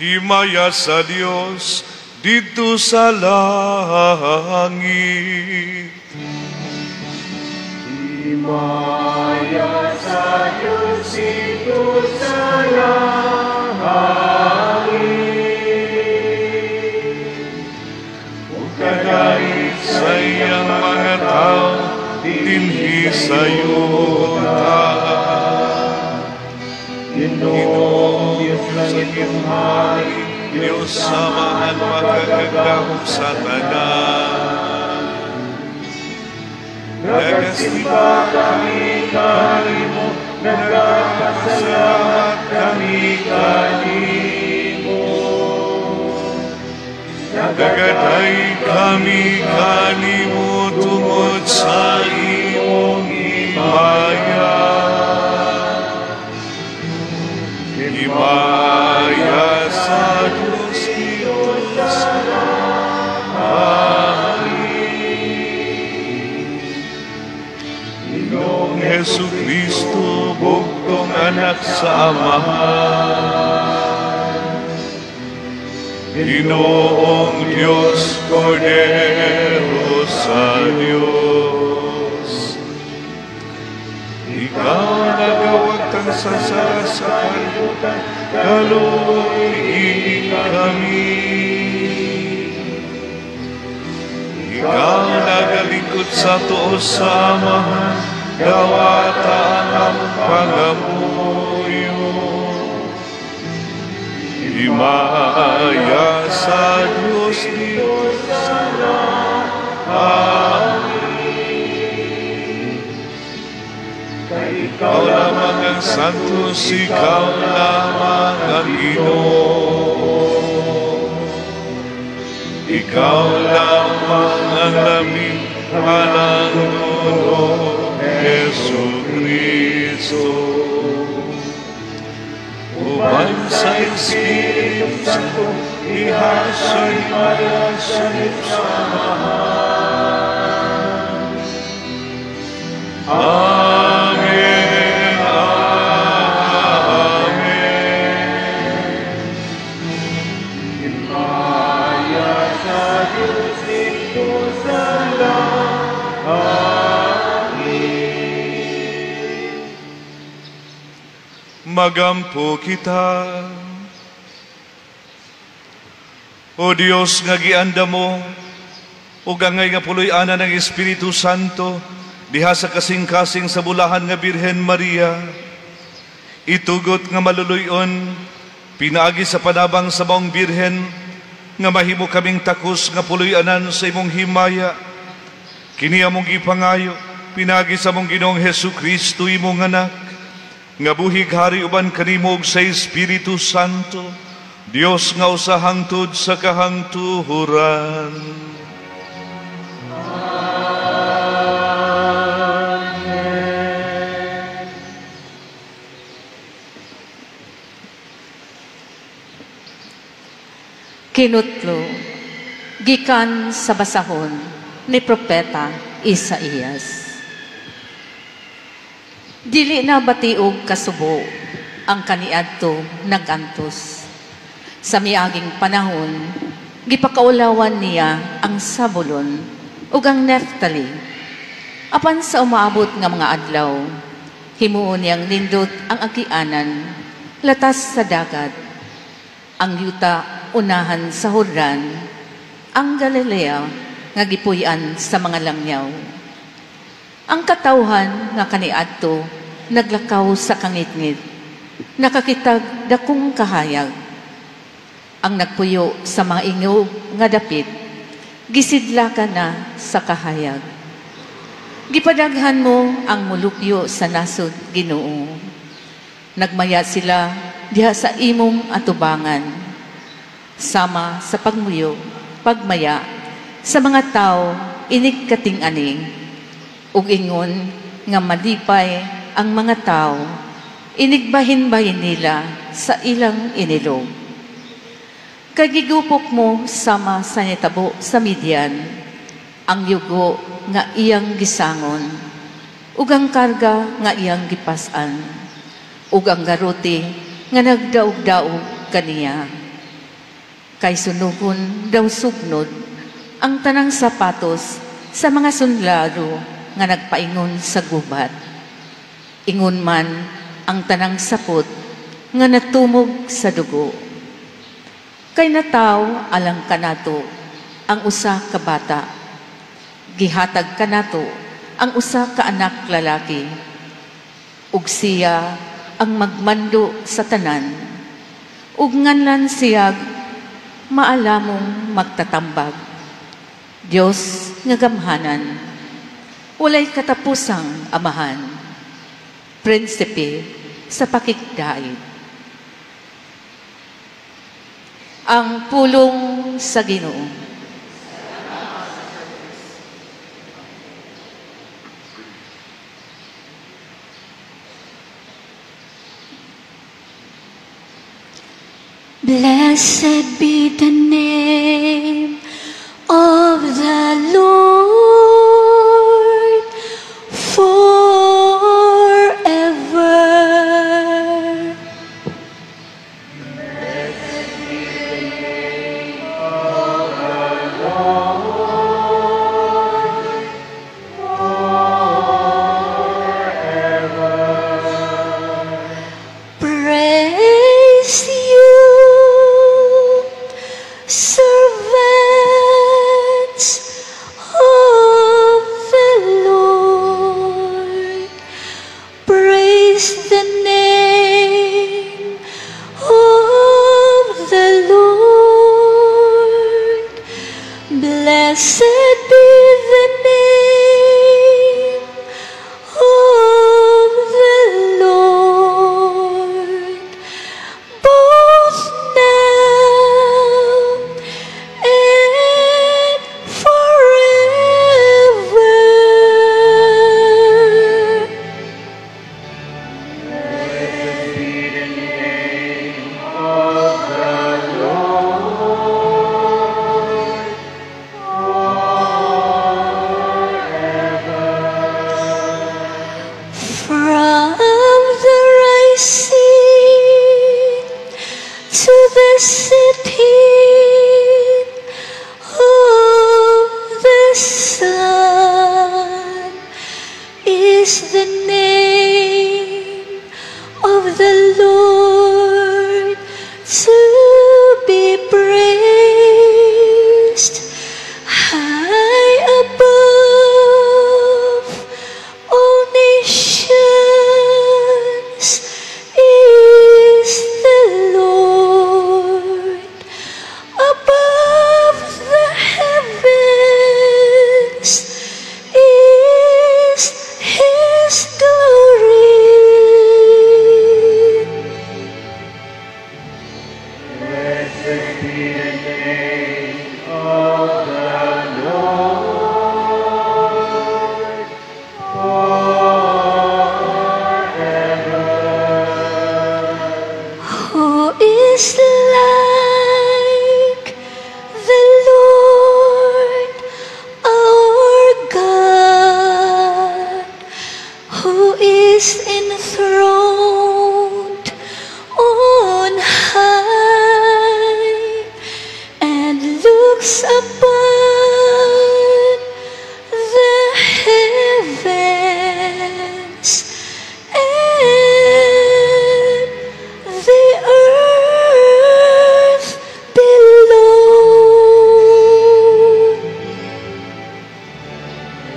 Himaya sa Diyos dito sa langit. Himaya sa Diyos dito sa langit. Kadahit sa iyang mga tao, dinhi sa yuta. Ginoong Diyos langit ang hari, Diyos sa mga magkagagahong sa tanan. nagkasimba kami kanimo, nagkapasalamat kami kanimo. Nagaday kami kanimo tungod sa imong himaya. Himaya sa Diyos dito sa langit. Ginoong Hesu Kristo, bugtong anak sa Amahan. Ginoong Diyos, Kordero sa Diyos. Ikaw nagawagtang sa kalibutan, kaluoy kami. Ikaw nagalingkod sa tuos sa Amahan, dawata ang pangamuyo. Himaya sa Diyos dito sa langit. Ikaw lamang ang Santos, ikaw lamang ang Ginoo. Ikaw lamang ang lamig panangulo, Hesu Kristo. Uban sa Espiritu Santo, ihasay malasanip sa Amahan. Amen, Amen. Himaya sa Diyos dito sa langit. Magampo kita. O Diyos nga gianda mo, o gangay nga puloy-ana ng Espiritu Santo, diha sa kasing-kasing sa bulahan nga Birhen Maria, itugot nga maluluyon, pinaagi sa panabang sa maong Birhen, nga mahimo kaming takos nga puloy-anan sa imong himaya, kini among gipangayo, pinagi sa mong Ginoong Hesu Kristo imong anak, nga buhig hari uban kanimo ug sa Espiritu Santo, Dios nga usa hangtod sa kahangtuhuran. Kinutlo, gikan sa basahon ni Propeta Isaías. Dili na batiog kasubo ang kaniadto nagantos. Sa miaging panahon, gipakaulawan niya ang Zabulon ug ang Neftali. Apan sa umaabot nga mga adlaw, himuon niyang nindot ang agianan, latas sa dagat, ang yuta unahan sa Jordan, ang Galilea nga gipuy-an sa mga langyaw. Ang katawhan nga kaniadto naglakaw sa kangitngit, nakakitag dakong kahayag. Ang nagpuyo sa mga ingog nga dapit, gisidlakan na sa kahayag. Gipadaghan mo ang mulupyo sa nasod, Ginoo. Nagmaya sila diha sa imong atubangan. sama sa pagmuyo, pagmaya, sa mga tao inig kating ani, ug ingon nga malipay ang mga tao, inigbahin-bahin nila sa ilang inilog. Kagigupok mo sama sa nitabo sa Midian, ang yugo nga iyang gisangon, ug ang karga nga iyang gipasan, ug ang garuti nga nagdaog-daog kaniya. Kay sunugon daw sugnod ang tanang sapatos sa mga sundalo nga nagpaingon sa gubat. Ingon man ang tanang sapot nga natumog sa dugo. Kay nataw alang kanato ang usa ka bata. Gihatag kanato ang usa ka anak lalaki. Ug siya ang magmando sa tanan. Ug nganlan siya maalamong magtatambag. Dios nga gamhanan, walay katapusang amahan, prinsipe sa pakigdaig. Ang pulong sa Ginoo. Blessed be the name of the Lord forever. Praise you, servants of the Lord. Praise the name of the Lord. Blessed be the name of the Lord, both now and forever. Blessed be the name of the Lord forever. From the rising to the setting of the sun is the name of the Lord to be praised. High above all nations is the Lord. Above the heavens is His glory. Blessed be the name of the Lord forever. Who is like the Lord our God, who is enthroned on high and looks upon the heavens and the earth below.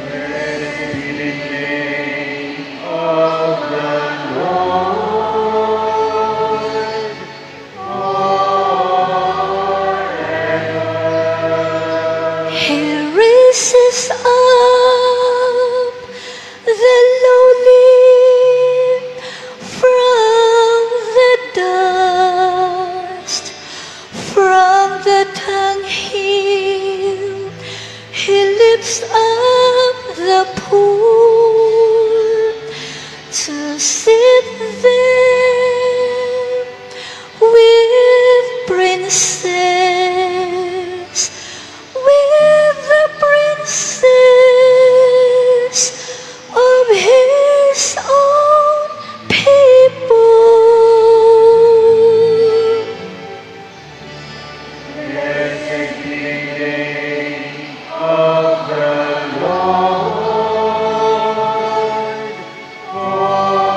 Blessed be the name of the Lord forever. waters of the pool to sit there with the princess of his own people. Blessed be the name of the Lord forever.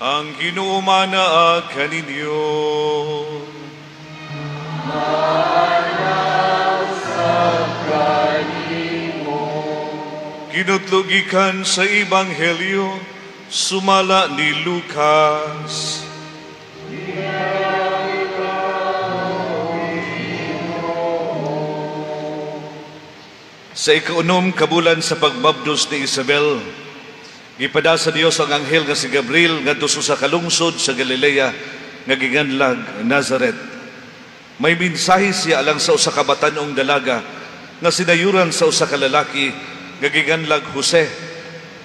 Ang Ginoo manaa kaninyo. Kinutlugikan sa Ebanghelyo sumala ni Lucas. Sa ikaunom kabulan sa pagbabdos ni Isabel, gipada sa Dios ang anghel nga si Gabriel ngadto sa kalungsod sa Galilea nga giganlag Nazareth. May mensahe siya alang sa usa ka batan-ong dalaga nga sinayuran sa usa ka lalaki nga giganlag Jose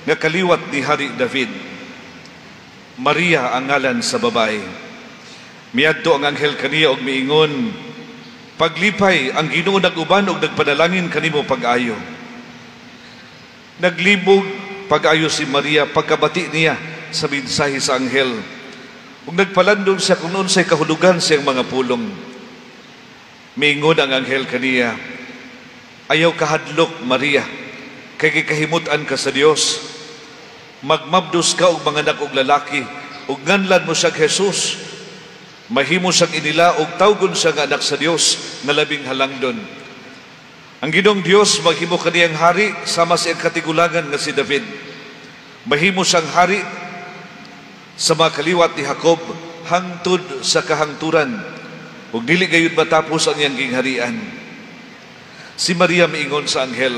nga kaliwat ni Hari David. Maria ang ngalan sa babae. Miadto ang anghel kaniya og miingon, paglipay ang Ginoo nag-uban og nagpanalangin kanimo pag-ayo. Naglibog pag-ayo si Maria pagkabati niya sa mensahe sa anghel. Ug nagpalandong siya kung unsay kahulugan siyang mga pulong. Miingon ang anghel kaniya, ayaw kahadlok Maria, kay gikahimutan ka sa Dios. Magmabdos ka og mga anak og lalaki, ug nganlan mo siya Jesus. Mahimo siyang inila og tawgon siya nga anak sa Dios nga labing halangdon. Ang Ginoong Dios maghimo kaniyang hari sama sa iyang katigulangan nga si David. Mahimo siyang hari sa mga kaliwat ni Jacob hangtod sa kahangturan ug dili gayud matapos ang iyang gingharian. Si Maria miingon sa anghel,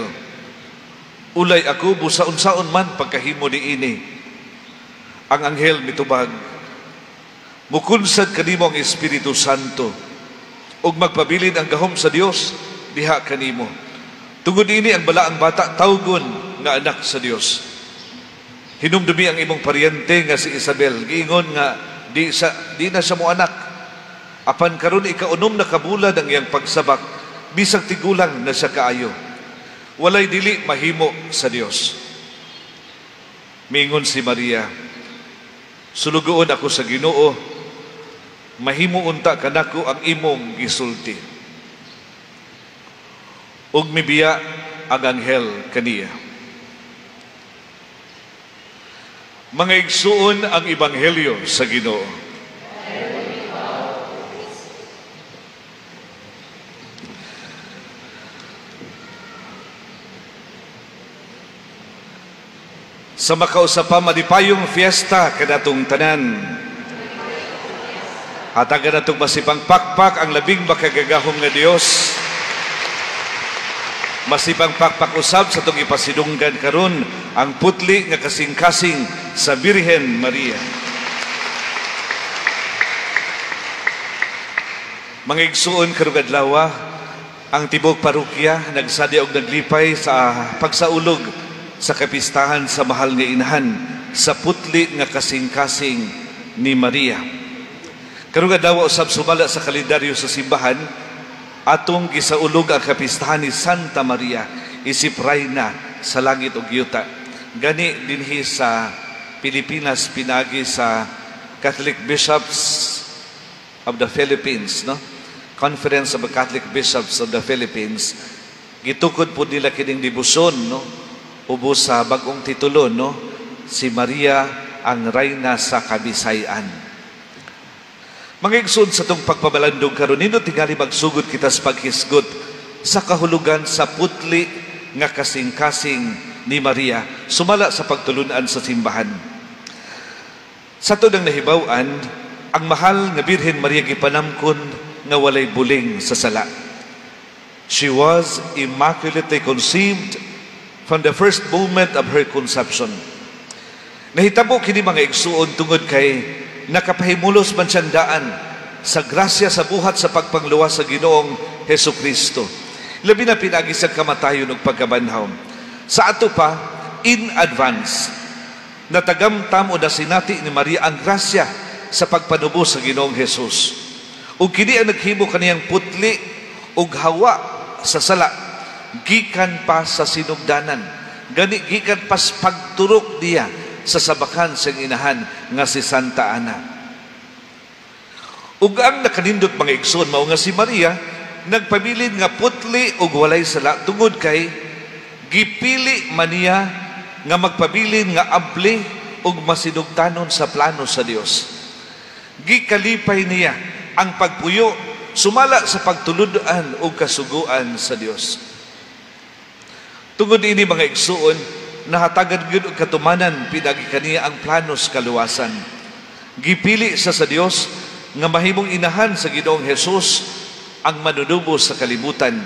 ulay ako busa-unsaon man pagkahimo niini. Ang anghel mitubag, mukunsad kanimo ang Espiritu Santo ug magpabilin ang gahom sa Dios diha kanimo. Tungod ini ang balaang bata tawgon nga anak sa Dios. Hinumdumi ang imong paryente nga si Isabel, giingon nga di na siya mo anak. Apan karon ikaunom na kabulan ang iyang pagsabak, bisag tigulang na siya kaayo. Walay dili mahimo sa Dios. Miingon si Maria, sulugoon ako sa Ginoo, mahimo unta kanako ang imong gisulti. Ug mibiya ang anghel kaniya. Mga igsuon ang ebanghelyo sa Ginoo. Sa makausapa madipayong fiesta kanatong tanan. Hatagan natong masipang pakpak ang labing makagagahom nga Dios. Masipang pakpak usab sa itong ipasidunggan karon ang putli nga kasing-kasing sa Birhen Maria. Mga igsuon karong adlaw, ang tibok parokya nagsadi og naglipay sa pagsaulog sa kapistahan sa mahal nga inahan sa putli nga kasing-kasing ni Maria. Karong adlaw usab sumala sa kalendaryo sa simbahan atong gisaulog ang kapistahan ni Santa Maria, isip rayna sa langit ug yuta. Gani dinhi sa Pilipinas pinagi sa Catholic Bishops of the Philippines, no? Conference of the Catholic Bishops of the Philippines, gitukod po nila kining debosyon, no? Ubos sa bagong titulo, no? Si Maria ang Reyna sa Kabisayan. Mga igsoon sa itong pagpabalandong karon, nindot tingali magsugod kita sa paghisgot sa kahulugan sa putli nga kasing-kasing ni Maria, sumala sa pagtulunan sa simbahan. Sa ito nang nahibawan, ang mahal nga Birhen Maria gipanamkon nga walay buling sa sala. She was immaculately conceived from the first moment of her conception. Nahitabo kini mga igsuon tungod kay nakapahimulos man siyang daan sa grasya sa buhat sa pagpangluwas sa Ginoong Hesukristo. Labi na pinagi sa kamatayon ug pagkabanhaw. Sa ato pa, in advance, natagamtam o nasinati ni Maria ang grasya sa pagpanubos sa Ginoong Hesus. Ug kini ang naghimo kaniyang putli ug hawa sa sala gikan pa sa sinugdanan. Gani gikan pa sa pagturok niya sa sabakan sa inahan nga si Santa Ana. Ug ang nakanindot mga igsoon mao nga si Maria nagpabilin nga putli ug walay sala tungod kay gipili man niya nga magpabilin nga abli ug masinugdanon sa plano sa Dios. Gikalipay niya ang pagpuyo sumala sa pagtuludan o kasuguan sa Dios. Tungod ini mga igsuon, nahatagad gyud og katumanan pinagi kaniya ang planos kaluwasan. Gipili sa Dios nga mahimong inahan sa Ginoong Hesus ang manunubos sa kalibutan.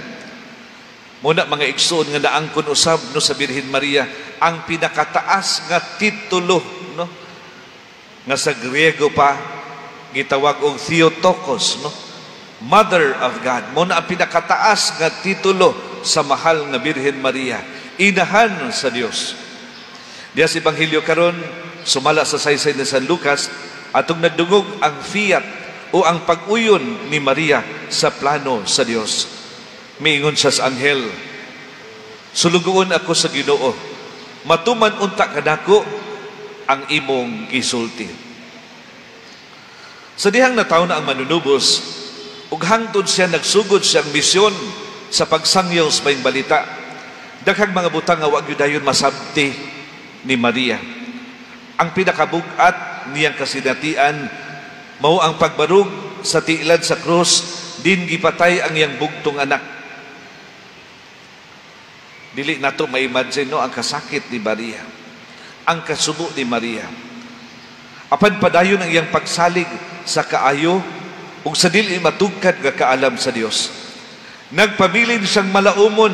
Muna mga igsuon nga naangkon usab no sa Birhen Maria ang pinakataas nga titulo, no? Nga sa Griego pa gitawag og Theotokos, no? Mother of God. Muna ang pinakataas nga titulo sa mahal nga Birhen Maria, inahan sa Dios. Diya sa Ebanghelyo karon sumala sa saysay ni San Lucas atong nadungog ang fiat o ang pag-uyon ni Maria sa plano sa Dios. Miingon siya sa anghel, "Sulugoon ako sa Ginoo, matuman unta kadako ang imong gisulti." Sa dihang nataw na ang manunubos, ug hangtod siya nagsugod siyang misyon sa pagsangyaw sa maayong balita. Daghang mga butang nga wa gyud dayon masabti ni Maria. Ang pinakabug-at niyang kasinatian mao ang pagbarug sa tiilad sa krus, din gipatay ang iyang bugtong anak. Dili nato ma-imagine, no, ang kasakit ni Maria, ang kasubo ni Maria. Apan padayon ang iyang pagsalig sa kaayo ug sa dili matugkad nga kaalam sa Dios. Nagpabilin siyang malaumon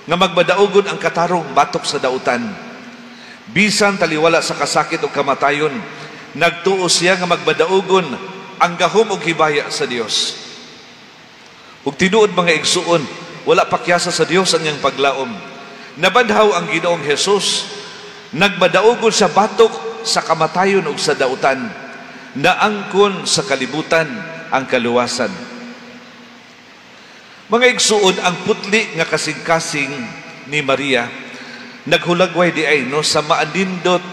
nga magbadaogon ang katarong batok sa dautan. Bisan taliwala sa kasakit o kamatayon, nagtuo siya nga magbadaogon ang gahom ug hibaya sa Dios. Ug tinuod mga igsuon, wala pakyasa sa Dios ang iyang paglaom. Nabadhaw ang Ginoong Hesus, nagbadaogon sa batok sa kamatayon ug sa dautan. Naangkon sa kalibutan ang kaluwasan. Mga igsuon, ang putli nga kasing-kasing ni Maria naghulagway di ay, no, sa maanindot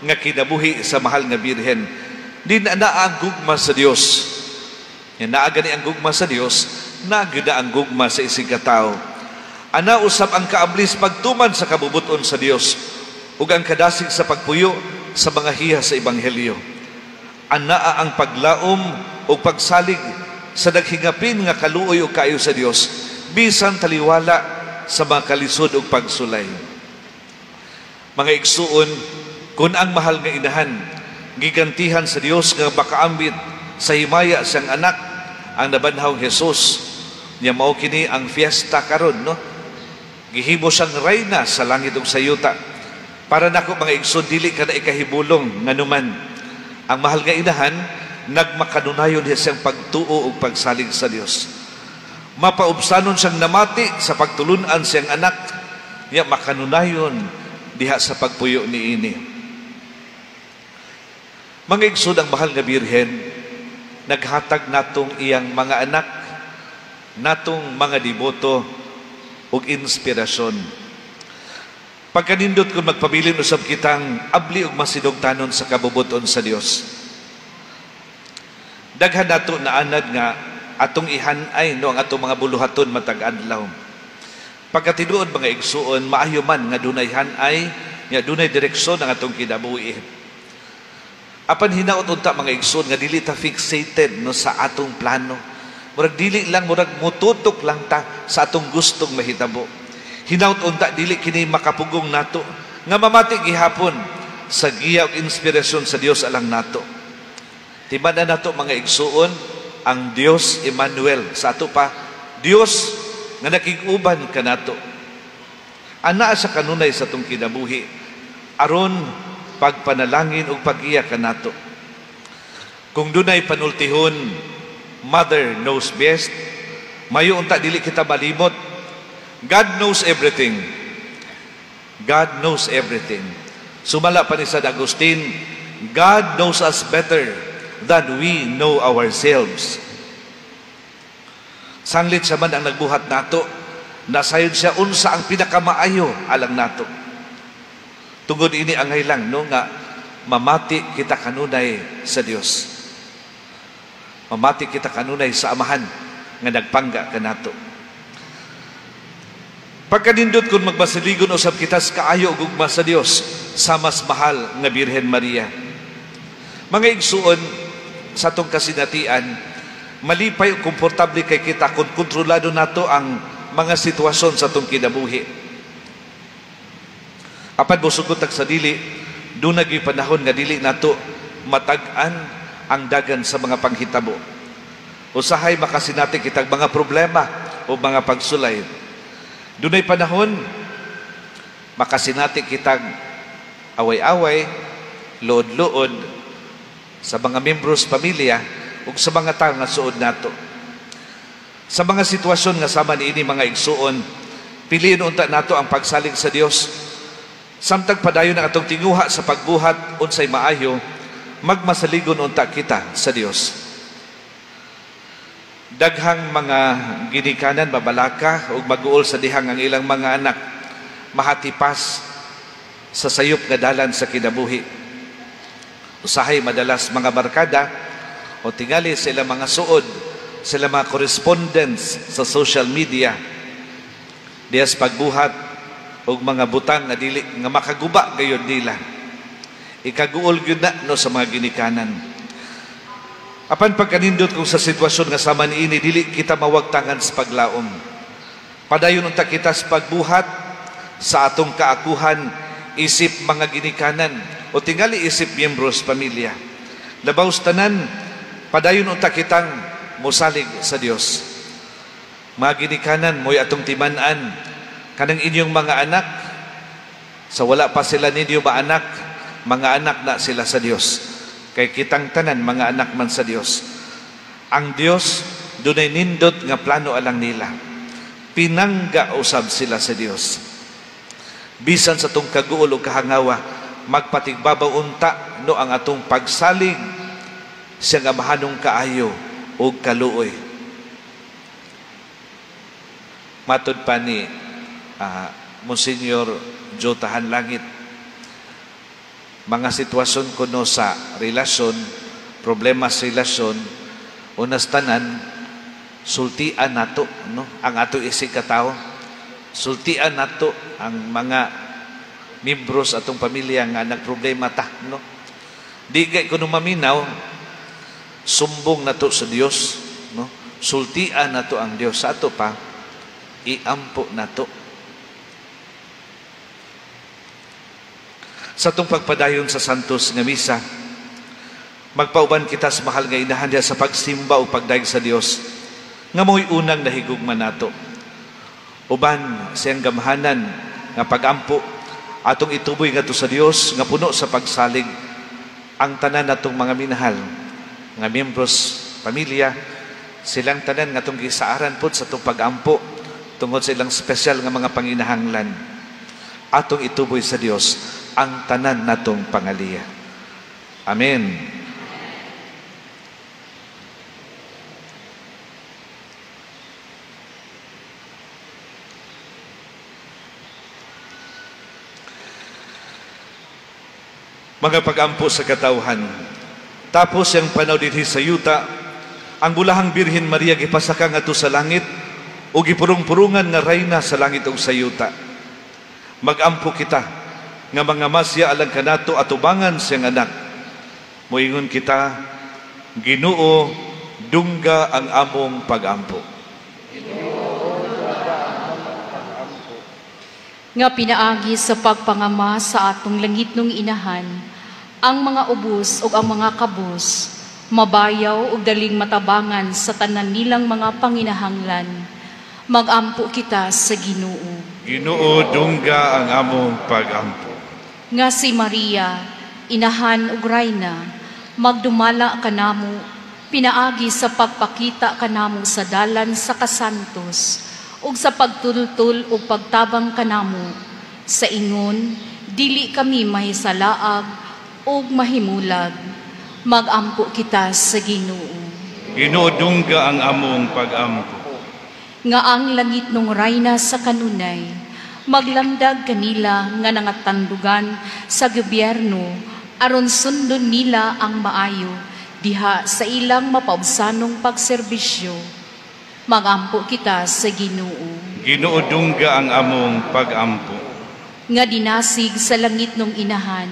nga kinabuhi sa mahal nga Birhen. Di na ang gugma sa Dios. Yan naa gani ang gugma sa Dios, nagyuda ang gugma sa isig katao. Ana usab ang kaablis pagtuman sa kabubuton sa Dios ug ang kadasig sa pagpuyo sa mga hiya sa Ebanghelyo. Anaa ang paglaom o pagsalig sa naghingapin nga kaluoy o kaayo sa Dios bisan taliwala sa mga kalisod o pagsulay. Mga igsuon, kung ang mahal nga inahan gigantihan sa Dios nga makaambit sa himaya siyang anak ang nabanhawng Hesus, niya mao kini ang fiesta karon, no? Gihimo siyang reyna sa langit ug sa yuta. Para nako mga igsoon, dili ka na ikahibulong nga numan. Ang mahal nga inahan nagmakanunayon siyang pagtuo ug pagsalig sa Dios. Mapaubsanon siyang namati sa pagtulunan siyang anak, niya makanunayon diha sa pagpuyo niini. Mga igsoon, ang mahal nga Birhen naghatag natong iyang mga anak, natong mga deboto ug inspirasyon. Pagkanindot kung magpabilin usab kitang abli ug masinugtanon sa kabubuton sa Dios. Daghan nato na anad nga atong ihanay no ang atong mga buluhaton matag adlaw. Pagkatinuod mga igsuon, maayo man nga dunay hanay, nga dunay direksyon ang atong kinabuhi. Apan hinaot unta mga igsuon nga dili ta fixated no sa atong plano. Murag dili lang, murag mututok lang ta sa atong gustong mahitabo. Hinaut unta dili kini makapugong nato nga mamati gihapon sa giya ug inspirasyon sa Dios alang nato. Timan na nato mga igsuon, ang Dios Emmanuel sa ato pa, Dios nga nakig-uban kanato. Ana sa kanunay sa atong kinabuhi aron pagpanalangin ug pag-iya kanato. Kung dunay panultihon, Mother knows best, mayo unta dili kita malimot. God knows everything. God knows everything. Sumala pa ni San Agustin, God knows us better than we know ourselves. Sanglit siya man ang nagbuhat nato, nasayon siya unsa ang pinakamaayo alang nato. Tungod ini angay lang no nga mamati kita kanunay sa Dios. Mamati kita kanunay sa Amahan nga nagpangga kanato. Pagkanindot kung magbasiligon usab kita sa kaayo ug gugma sa Dios sa mas mahal nga Birhen Maria. Mga igsuon sa atong kasinatian, malipay ug komportable kay kita kung kontrolado nato ang mga sitwasyon sa atong kinabuhi. Apan busugot sa dili, doon naging panahon nga dili nato matag-an ang dagan sa mga panghitabo. Usahay makasinati kitag mga problema o mga pagsulay. Dunay panahon makasinati kitag away-away, lood-lood sa mga membros pamilya ug sa mga tawo nga suod nato. Sa mga sitwasyon nga sama niini mga igsuon, piliin unta nato ang pagsalig sa Dios. Samtang padayon ang atong tinguha sa pagbuhat unsay maayo, magmasaligon unta kita sa Dios. Daghang mga ginikanan babalaka ug mag-uol sa dihang ang ilang mga anak mahatipas sa sayop nga dalan sa kinabuhi. Usahay madalas mga barkada o tingali sa ilang mga suod, sila mga correspondents sa social media diyas pagbuhat ug mga butang nga dili nga makaguba gayud nila. Ikaguol gyud na no sa mga ginikanan. Apan pagkanindot kung sa sitwasyon nga sama niini, dili kita mawagtangan sa paglaom. Padayon unta kita sa pagbuhat sa atong kaakuhan, isip mga ginikanan o tingali isip miyembros pamilya. Labaw tanan, padayon unta kitang mosalig sa Dios. Mga ginikanan, mo'y atong timan-an kanang inyong mga anak, sa wala pa sila ninyo maanak, mga anak na sila sa Dios. Kay kitang tanan mga anak man sa Dios. Ang Dios dunay nindot nga plano alang nila. Pinangga usab sila sa Dios. Bisan sa tong kaguol o kahangawa, magpatigbabaw unta no ang atong pagsalig sa nga mahanong kaayo o kaluoy. Matod pa ni Monsignor Joe Tahanlangit, mga sitwasyon kuno sa relasyon, problema sa relasyon, unas tanan, sultian nato, no? Ang ato isig katao, sultian nato ang mga membros atong pamilya nga nagproblema ta, no? Di gay kuno maminaw, sumbong nato sa Dios, no? Sultian nato ang Dios sa ato pa, iampo nato. Sa itong pagpadayon sa Santos nga Misa, magpauban kita sa mahal nga inahan diya sa pagsimba o pagdaig sa Dios, nga mo'y unang nahigugman nato. Uban siyang gamhanan nga pagampo, atong ituboy nga to sa Dios, nga puno sa pagsalig, ang tanan natong mga minahal, nga membros pamilya, silang tanan nga itong gisaaran po sa itong pag-ampo tungod sa ilang special nga mga panginahanglan. Atong ituboy sa Dios ang tanan natong pangaliya. Amen. Mga pag-ampo sa katawhan, tapos yung panaw dinhi sa yuta, ang bulahang Birhen Maria gipasaka ngadto sa langit o gipurong-purungan nga reyna sa langit ug sa yuta. Mag-ampo kita nga mga masya alang kanato atubangan siyang anak. Moingon kita, Ginoo, dungga ang among pag-ampo. Nga pinaagi sa pagpangama sa atong langit nung inahan, ang mga ubos o ang mga kabos, mabayaw o daling matabangan sa tanan nilang mga panginahanglan. Mag-ampo kita sa Ginoo. Ginoo, dungga ang among pag-ampo. Nga si Maria, inahan ug reyna, magdumala kanamo, pinaagi sa pagpakita kanamo sa dalan sa kasantos, ug sa pagtultul ug pagtabang kanamo, sa ingon, dili kami mahisalaag ug mahimulag. Mag-ampo kita sa Ginoo. Ginoo, dungga ang among pag-ampo. Nga ang langit nung reyna sa kanunay, maglandag kanila nga nangatandugan sa gobyerno, aron sundon nila ang maayo, diha sa ilang mapaubsanong pagserbisyo. Mag-ampo kita sa Ginoo. Ginoo, dungga ang among pag-ampo. Nga dinasig sa langit nung inahan,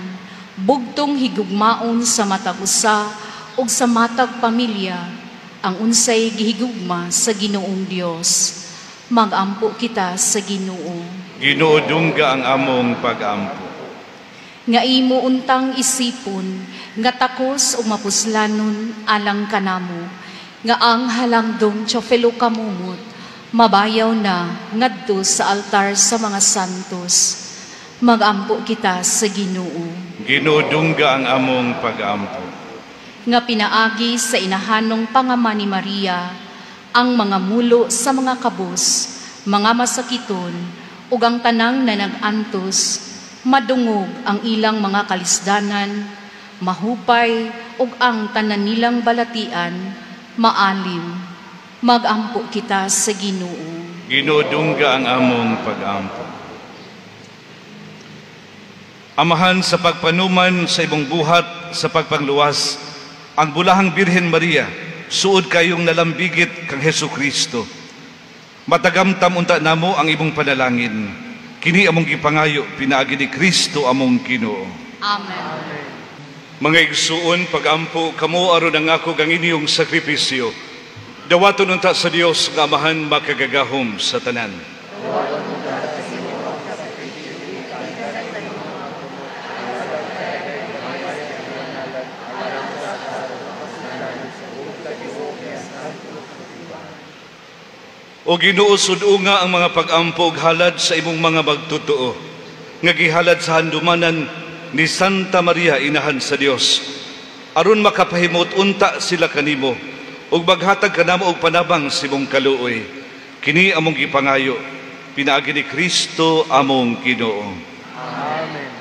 bugtong higugmaon sa matag usa ug sa matag pamilya, ang unsay gihigugma sa Ginoong Dios. Mag-ampo kita sa Ginoo. Ginoo, dungga ang among pag-ampo. Nga imo untang isipon, nga takos ug mapuslanon alang kanamo, nga ang halangdong tiofelo kamumot, mabayaw na ngadto sa altar sa mga santos. Mag-ampo kita sa Ginoo. Ginoo, dungga ang among pag-ampo. Nga pinaagi sa inahanong pangama ni Maria, ang mga mulo sa mga kabos, mga masakiton, ug ang tanang na nag-antos, madungog ang ilang mga kalisdanan, mahupay, ug ang tanan nilang balatian, maalim. Mag-ampo kita sa Ginoo. Ginoo, dungga ang among pag-ampo. Amahan sa pagpanuman sa ibong buhat sa pagpangluwas, ang bulahang Birhen Maria, suod kayong nalambigit kang Hesukristo. Matagamtam unta namo ang ibong panalangin. Kini among gipangayo, pinaagi ni Kristo among Ginoo. Amen. Mga igsuon, pag-ampo kamo aron ang ako gang inyong sakripisyo. Dawaton unta sa Dios nga Amahan makagagahom sa tanan. O Ginoo, sud-unga ang mga pag-ampo ug halad sa imong mga magtutuo, nga gihalad sa handumanan ni Santa Maria, Inahan sa Dios, aron makapahimot unta sila kanimo ug maghatag kanamo og panabang sa imong kaluoy. Kini among gipangayo, pinaagi ni Kristo among Ginoo. Amen.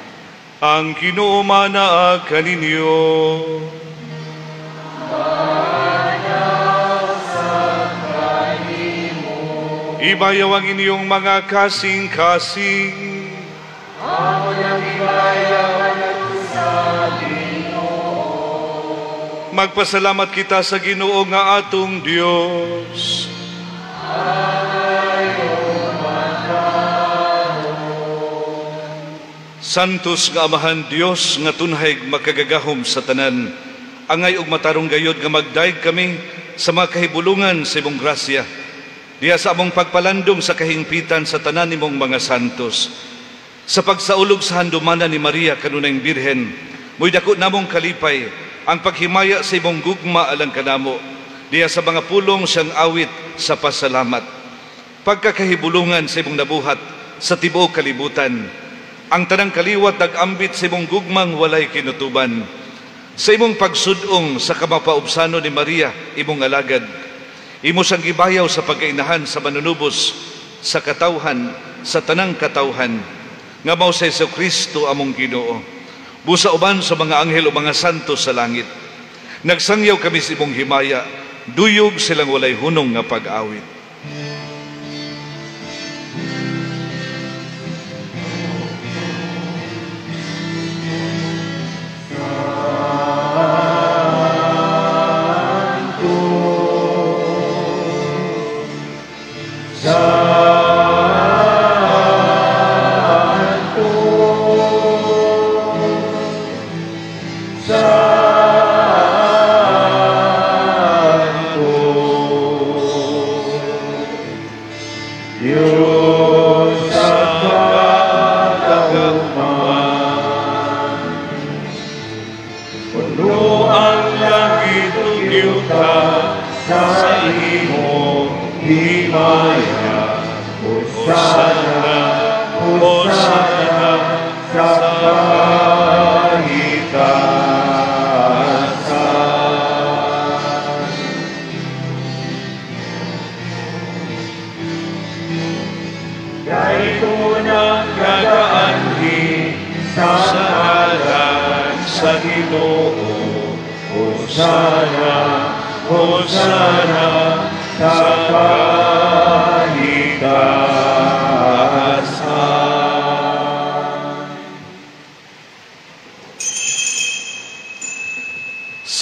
Ang Ginoo manaag kaninyo. Ibayaw ang inyong mga kasing-kasing. Ako nang ibayaw at sa Ginoo. Magpasalamat kita sa Ginoo nga atong Dios. Santos nga Amahan Dios nga tunhay makagagahom sa tanan, angay og matarong gayod nga magdaig kami sa mga kahibulungan sa imong grasya. Diya sa among pagpalandong sa kahingpitan sa tanan nimong mga santos. Sa pagsaulog sa handumanan ni Maria kanunayng Birhen, mo'y dako namong kalipay ang paghimaya sa imong gugma alang kanamo. Diya sa mga pulong siyang awit sa pasalamat. Pagkakahibulungan sa imong nabuhat sa tibuok kalibutan, ang tanang kaliwat nag-ambit sa imong gugmang walay kinutuban. Sa imong pagsudong sa kamapaubsano ni Maria, imong alagad, imo siyang gibayaw sa pagkainahan sa manunubos, sa katawhan, sa tanang katawhan, nga mao sa Kristo among Ginoo. Busa uban sa mga anghel o mga santo sa langit. Nagsangyaw kami sa imong himaya, duyog silang walay hunong nga pag-awit.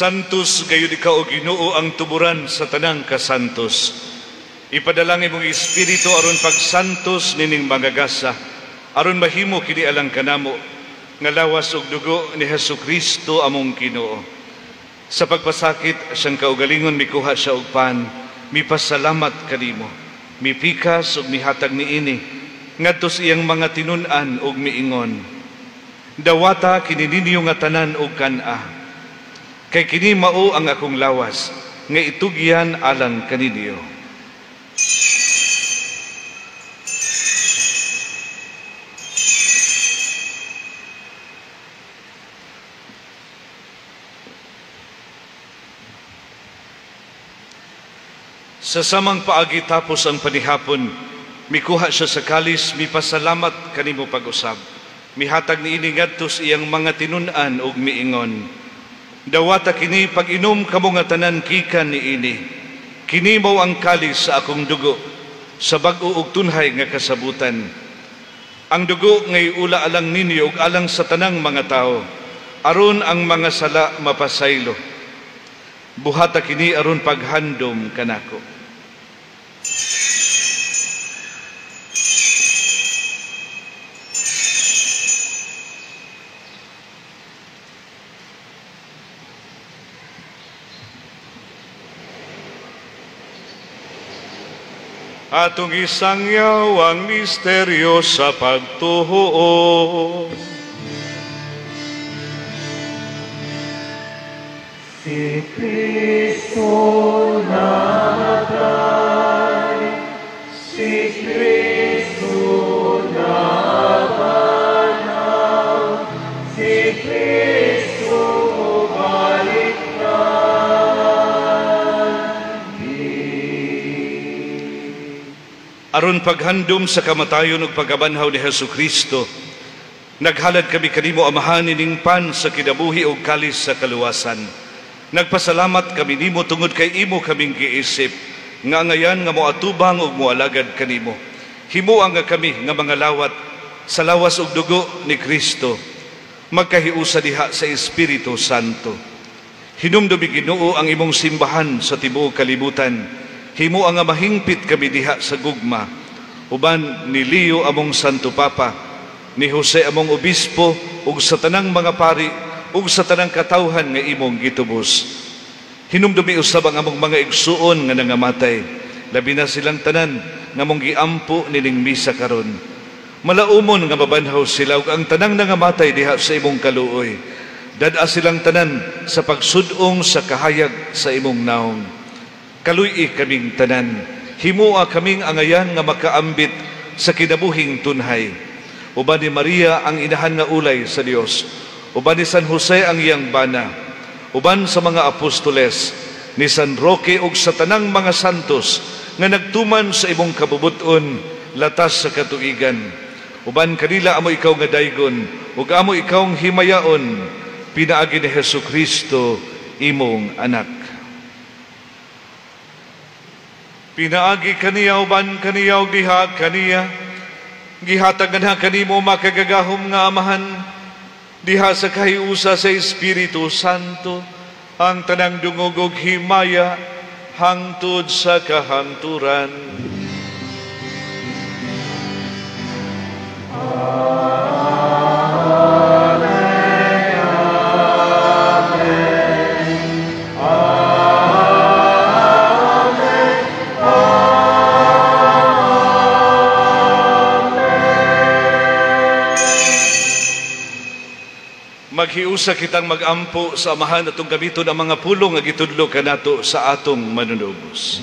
Santos gayud ikaw o Ginoo ang tuburan sa tanang kasantos. Ipadalangin mong Espiritu aron pagsantos nining magagasa, aron mahimo kini alang kanamo nga lawas ug dugo ni Hesukristo among Ginoo. Sa pagpasakit siyang kaugalingon mikuha siya og pan, mipasalamat kanimo, mipikas ug mihatag niini ngadto sa iyang mga tinun-an ug miingon. Dawata kini ninyo nga tanan og kan-a. Kay kini mao ang akong lawas, nga itugyan alang kaninyo. Sa samang paagi tapos ang panihapon, mikuha siya sa kalis, mipasalamat kanimo pag-usab. Mihatag niini ngadto sa iyang mga tinun-an ug miingon. Dawata kini pag-inom kamo nga tanan kikan niini. Kini mao ang kalis sa akong dugo, sa bag-o ug tunhay nga kasabutan. Ang dugo ngay ula alang ninyo ug alang sa tanang mga tao, aron ang mga sala mapasaylo. Buhata kini aron paghandom kanako. Atong isangyaw ang misteryo sa pagtuo. Si Kristo namatay, si Kristo napanaw, si Kristo balik na. Aron paghandom sa kamatayon ug pagabanhaw ni Hesukristo, naghalad kami kanimo amahan ning pan sa kinabuhi ug kalis sa kaluwasan. Nagpasalamat kami nimo tungod kay imo kaming giisip, nga ngayan nga moatubang ug moalagad kanimo. Himuang nga kami nga mga lawat sa lawas ug dugo ni Kristo, magkahiusa diha sa Espiritu Santo. Hinumdumi Ginoo ang imong simbahan sa tibuok kalibutan. Himo ang mahingpit kami diha sa gugma, uban ni Leo among Santo Papa, ni Jose among Obispo, ug sa tanang mga pari, ug sa tanang katawhan nga imong gitubos. Hinumdumi usab ang among mga igsuon nga nangamatay, labi na silang tanan nga mong giampo nining misa karon. Malaumon nga mabanhaw sila ug ang tanang nangamatay diha sa imong kaluoy. Dad-a silang tanan sa pagsudong sa kahayag sa imong naong. Kaluy kaming tanan, himua kaming angayan nga makaambit sa kinabuhing tunhay. Uban ni Maria ang inahan nga ulay sa Dios, uban ni San Jose ang iyang bana, uban sa mga apostoles, ni San Roque ug sa tanang mga santos nga nagtuman sa imong kabubuton latas sa katuigan. Uban kanila amo ikaw nga daygon ug amo ikawng himayaon, pinaagi ni Hesukristo imong anak. Pinaagi kaniya uban kaniya ug diha kaniya, gihatagan na kanimo makagagahom nga amahan, diha sa kahiusa sa Espiritu Santo, ang tanang dungog ug himaya hangtod sa kahanturan. Maghiusa kitang magampo sa amahan atong gamiton ang mga pulong nga gitudlo kanato sa atong manunubos.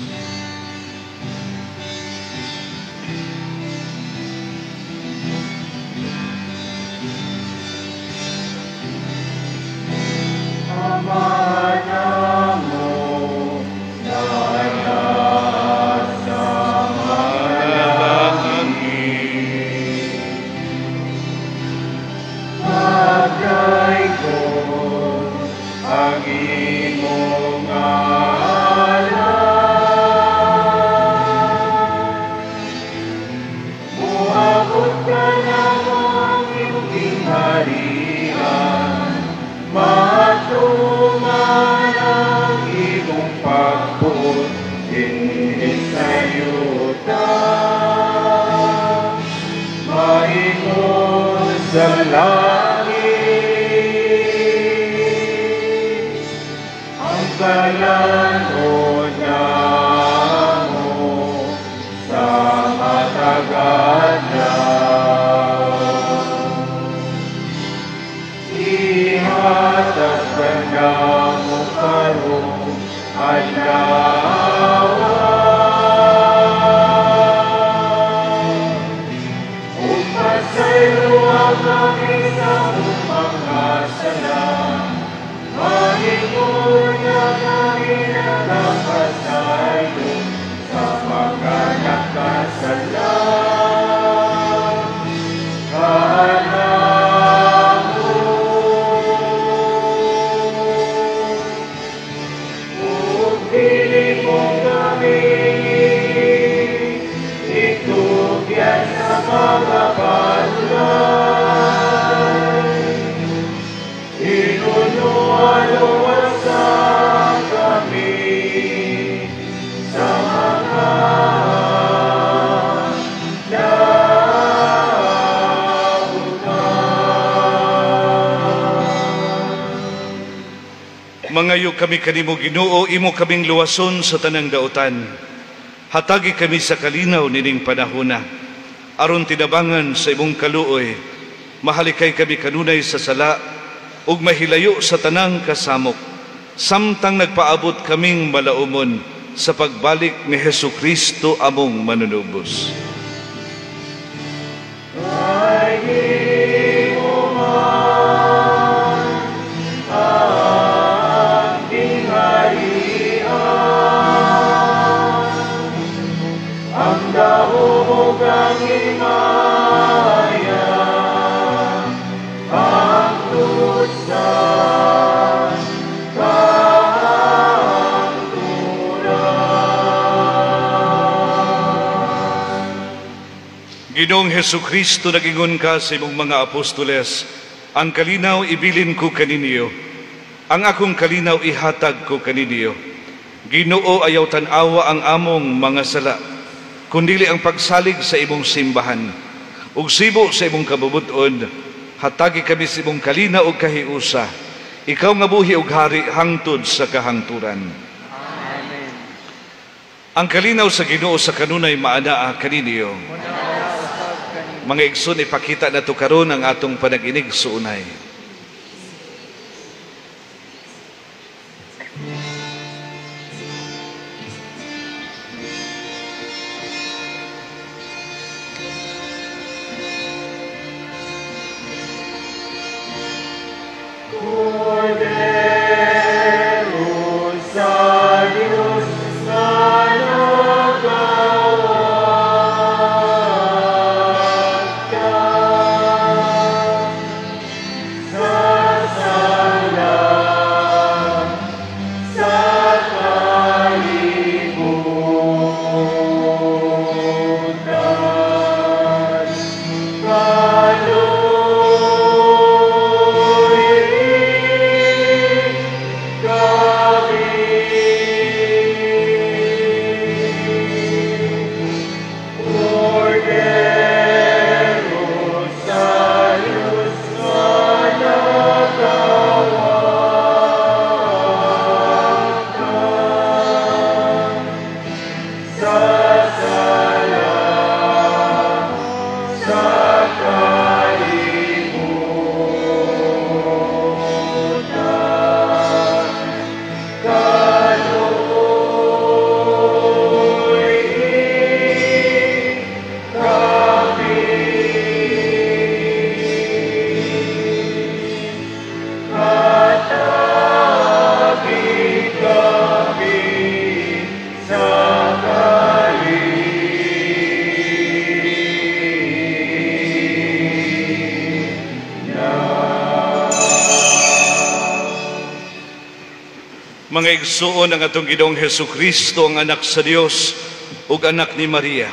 Mangayo kami kanimo Ginoo, imo kaming luwason sa tanang daotan. Hatagi kami sa kalinaw nining panahona, aron tinabangan sa imong kaluoy. Mahalikay kami kanunay sa sala ug mahilayo sa tanang kasamok, samtang nagpaabot kaming malaumon sa pagbalik ni Hesukristo among manunubos. Ginoong Hesukristo, nagingon ka sa imong mga apostoles, ang kalinaw ibilin ko kaninyo, ang akong kalinaw ihatag ko kaninyo. Ginoo, ayaw tan-awa ang among mga sala, kundili ang pagsalig sa imong simbahan, ug sibo sa imong kabubuton, hatagi kami sa imong kalinaw ug kahiusa, ikaw nga buhi ug hari hangtod sa kahangturan. Amen. Ang kalinaw sa Ginoo sa kanunay maanaa kaninyo. Mga igsoon, ipakita na to karon ang atong panaginig sa unay. Cordero Mga igsuon ang atong Ginoong Hesukristo, ang anak sa Dios ug anak ni Maria,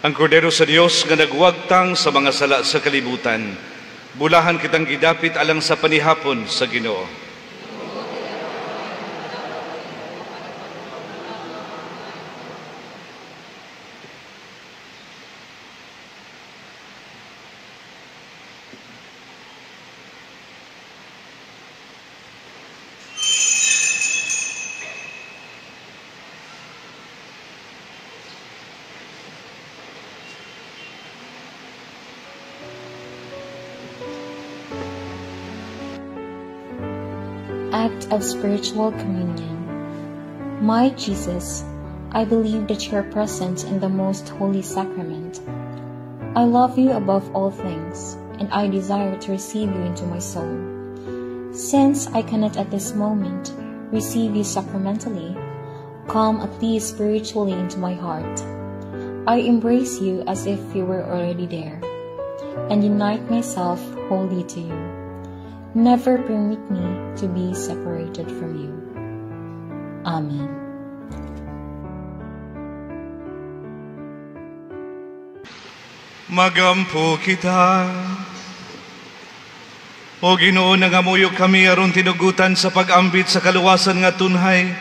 ang kordero sa Dios nga nagwagtang sa mga sala sa kalibutan. Bulahan kitang gidapit alang sa panihapon sa Ginoo. Act of spiritual communion. My Jesus, I believe that you are present in the most holy sacrament. I love you above all things, and I desire to receive you into my soul. Since I cannot at this moment receive you sacramentally, come at least spiritually into my heart. I embrace you as if you were already there, and unite myself wholly to you. Never permit me to be separated from you. Amen. Magampo kita. O Ginoo, nangamuyo kami aron tinugutan sa pag-ambit sa kaluwasan nga tunhay.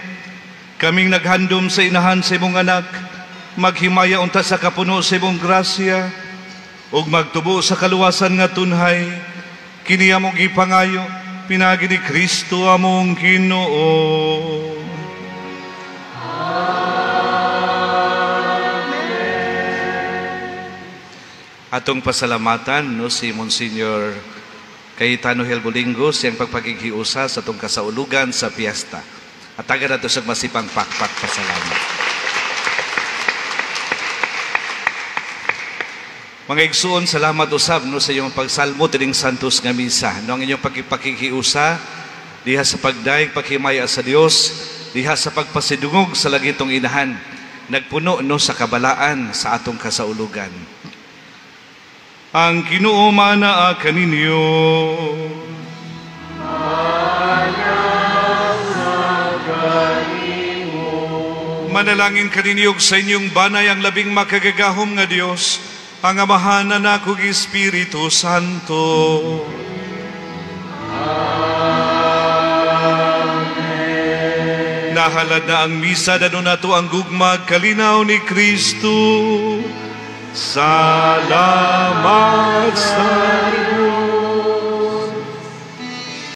Kaming naghandom sa inahan sa imong anak, maghimaya unta sa kapuno sa imong grasya, ug magtubo sa kaluwasan nga tunhay. Kini among ipangayo, pinagi ni Kristo among Ginoo. Atong pasalamatan no si Monsignor Cayetano Helbolingo siyang pagpakikiusa sa atong kasaulugan sa piyesta. At agad nato sa masipang pakpak pasalamat. Mga igsuon, salamat usab no sa iyong pagsalmo tining santos nga misa. No ang inyong pakikiusa diha sa pagdaig paghimaya sa Dios, diha sa pagpasidungog sa lagitong inahan, nagpuno no sa kabalaan sa atong kasaulugan. Ang Ginoo manaa kaninyo. Manalangin kaninyo sa inyong banay ang labing makagagahom nga Dios, ang Amahan, Anak ug Espiritu Santo. Amen. Nahalad na ang misa, dano nato ang gugmag kalinaw ni Kristo. Salamat sa Dios.